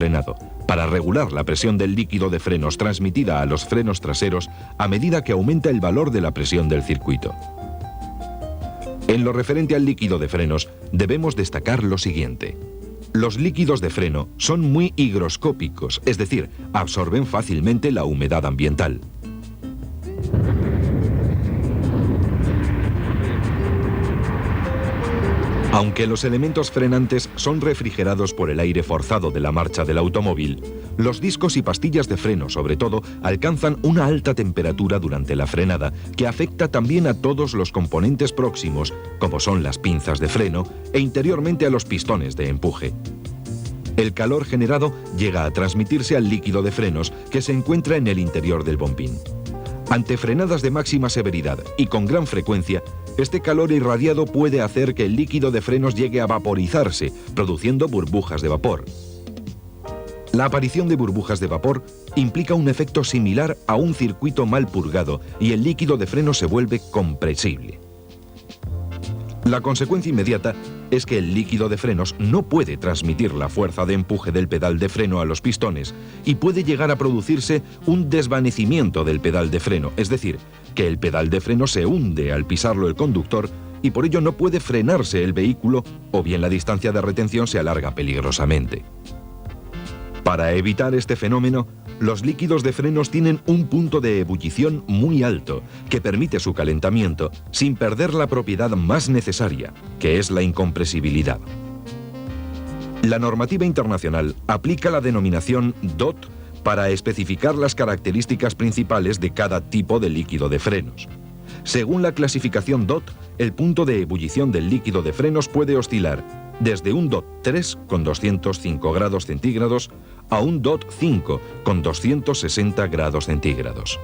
frenado, para regular la presión del líquido de frenos transmitida a los frenos traseros a medida que aumenta el valor de la presión del circuito. En lo referente al líquido de frenos, debemos destacar lo siguiente. Los líquidos de freno son muy higroscópicos, es decir, absorben fácilmente la humedad ambiental. Aunque los elementos frenantes son refrigerados por el aire forzado de la marcha del automóvil, los discos y pastillas de freno, sobre todo, alcanzan una alta temperatura durante la frenada que afecta también a todos los componentes próximos, como son las pinzas de freno, e interiormente a los pistones de empuje. El calor generado llega a transmitirse al líquido de frenos que se encuentra en el interior del bombín. Ante frenadas de máxima severidad y con gran frecuencia, este calor irradiado puede hacer que el líquido de frenos llegue a vaporizarse, produciendo burbujas de vapor. La aparición de burbujas de vapor implica un efecto similar a un circuito mal purgado y el líquido de freno se vuelve compresible. La consecuencia inmediata es que el líquido de frenos no puede transmitir la fuerza de empuje del pedal de freno a los pistones y puede llegar a producirse un desvanecimiento del pedal de freno, es decir, que el pedal de freno se hunde al pisarlo el conductor y por ello no puede frenarse el vehículo o bien la distancia de retención se alarga peligrosamente. Para evitar este fenómeno, los líquidos de frenos tienen un punto de ebullición muy alto que permite su calentamiento sin perder la propiedad más necesaria, que es la incompresibilidad. La normativa internacional aplica la denominación DOT para especificar las características principales de cada tipo de líquido de frenos. Según la clasificación DOT, el punto de ebullición del líquido de frenos puede oscilar desde un DOT 3 con 205 grados centígrados a un DOT 5 con 260 grados centígrados.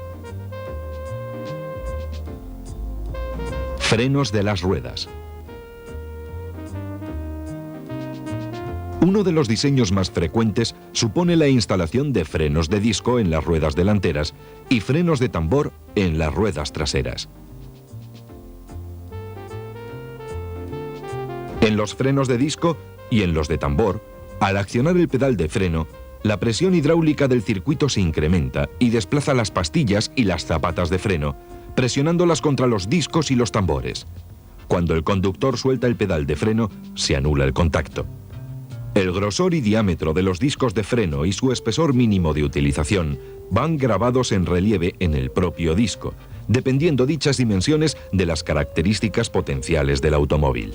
Frenos de las ruedas. Uno de los diseños más frecuentes supone la instalación de frenos de disco en las ruedas delanteras y frenos de tambor en las ruedas traseras. En los frenos de disco y en los de tambor, al accionar el pedal de freno, la presión hidráulica del circuito se incrementa y desplaza las pastillas y las zapatas de freno, presionándolas contra los discos y los tambores. Cuando el conductor suelta el pedal de freno, se anula el contacto. El grosor y diámetro de los discos de freno y su espesor mínimo de utilización van grabados en relieve en el propio disco, dependiendo dichas dimensiones de las características potenciales del automóvil.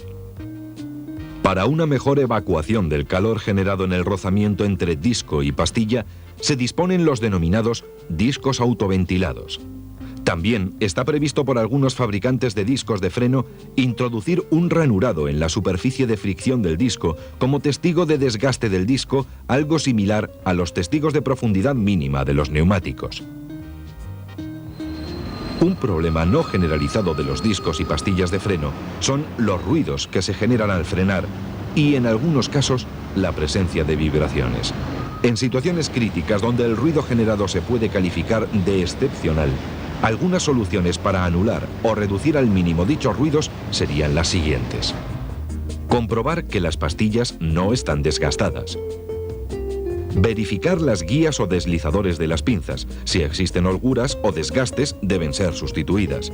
Para una mejor evacuación del calor generado en el rozamiento entre disco y pastilla, se disponen los denominados discos autoventilados. También está previsto por algunos fabricantes de discos de freno introducir un ranurado en la superficie de fricción del disco como testigo de desgaste del disco, algo similar a los testigos de profundidad mínima de los neumáticos. Un problema no generalizado de los discos y pastillas de freno son los ruidos que se generan al frenar y, en algunos casos, la presencia de vibraciones. En situaciones críticas donde el ruido generado se puede calificar de excepcional, algunas soluciones para anular o reducir al mínimo dichos ruidos serían las siguientes. Comprobar que las pastillas no están desgastadas. Verificar las guías o deslizadores de las pinzas. Si existen holguras o desgastes, deben ser sustituidas.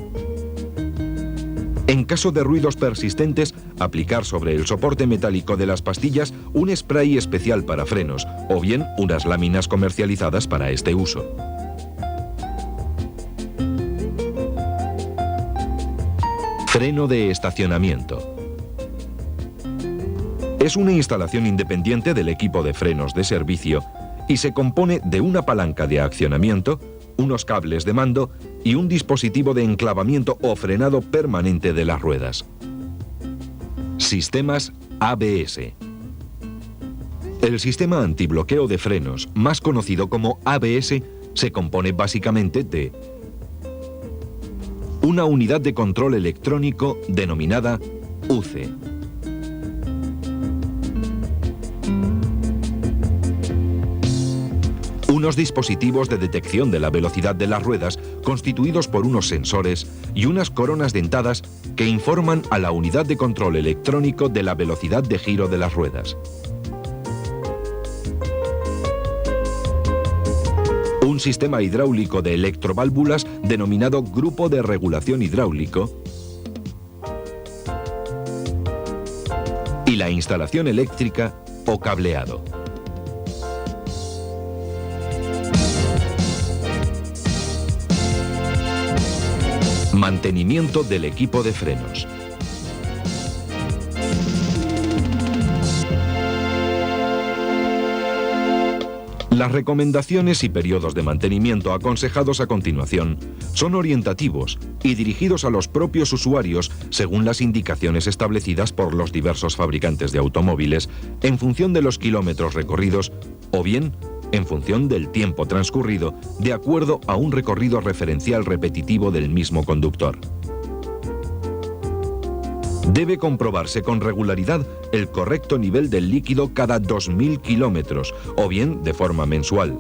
En caso de ruidos persistentes, aplicar sobre el soporte metálico de las pastillas un spray especial para frenos o bien unas láminas comercializadas para este uso. Freno de estacionamiento. Es una instalación independiente del equipo de frenos de servicio y se compone de una palanca de accionamiento, unos cables de mando y un dispositivo de enclavamiento o frenado permanente de las ruedas. Sistemas ABS. El sistema antibloqueo de frenos, más conocido como ABS, se compone básicamente de una unidad de control electrónico denominada UCE. Unos dispositivos de detección de la velocidad de las ruedas constituidos por unos sensores y unas coronas dentadas que informan a la unidad de control electrónico de la velocidad de giro de las ruedas. un sistema hidráulico de electroválvulas denominado grupo de regulación hidráulico y la instalación eléctrica o cableado. Mantenimiento del equipo de frenos. Las recomendaciones y periodos de mantenimiento aconsejados a continuación son orientativos y dirigidos a los propios usuarios según las indicaciones establecidas por los diversos fabricantes de automóviles en función de los kilómetros recorridos o bien en función del tiempo transcurrido de acuerdo a un recorrido referencial repetitivo del mismo conductor. Debe comprobarse con regularidad el correcto nivel del líquido cada 2000 kilómetros o bien de forma mensual.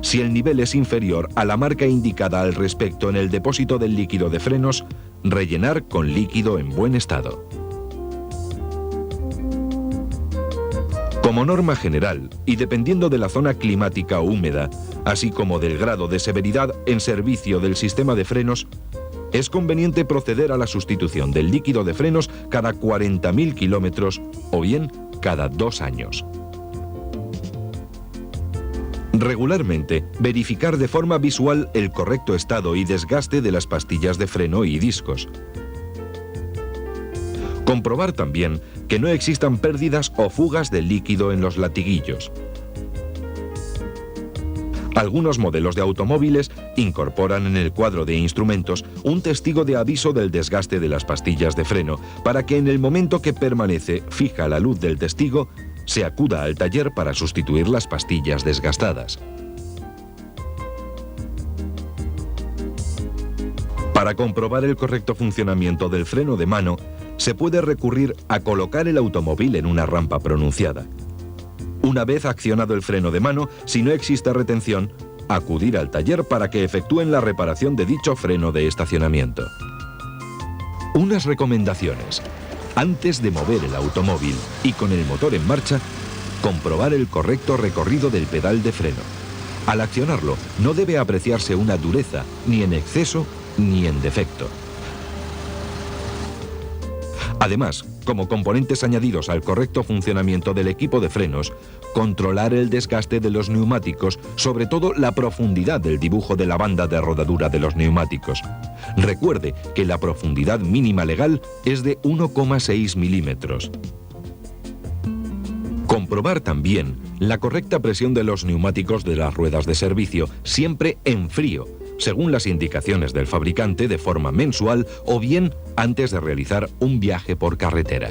Si el nivel es inferior a la marca indicada al respecto en el depósito del líquido de frenos, rellenar con líquido en buen estado. Como norma general, y dependiendo de la zona climática o húmeda, así como del grado de severidad en servicio del sistema de frenos, es conveniente proceder a la sustitución del líquido de frenos cada 40.000 kilómetros o bien cada 2 años. Regularmente, verificar de forma visual el correcto estado y desgaste de las pastillas de freno y discos. Comprobar también que no existan pérdidas o fugas de líquido en los latiguillos. Algunos modelos de automóviles incorporan en el cuadro de instrumentos un testigo de aviso del desgaste de las pastillas de freno para que en el momento que permanece fija la luz del testigo, se acuda al taller para sustituir las pastillas desgastadas. Para comprobar el correcto funcionamiento del freno de mano, se puede recurrir a colocar el automóvil en una rampa pronunciada. Una vez accionado el freno de mano, si no existe retención, acudir al taller para que efectúen la reparación de dicho freno de estacionamiento. Unas recomendaciones. Antes de mover el automóvil y con el motor en marcha, comprobar el correcto recorrido del pedal de freno. Al accionarlo, no debe apreciarse una dureza, ni en exceso ni en defecto. Además, como componentes añadidos al correcto funcionamiento del equipo de frenos, controlar el desgaste de los neumáticos, sobre todo la profundidad del dibujo de la banda de rodadura de los neumáticos. Recuerde que la profundidad mínima legal es de 1,6 milímetros. Comprobar también la correcta presión de los neumáticos de las ruedas de servicio, siempre en frío, según las indicaciones del fabricante de forma mensual o bien antes de realizar un viaje por carretera.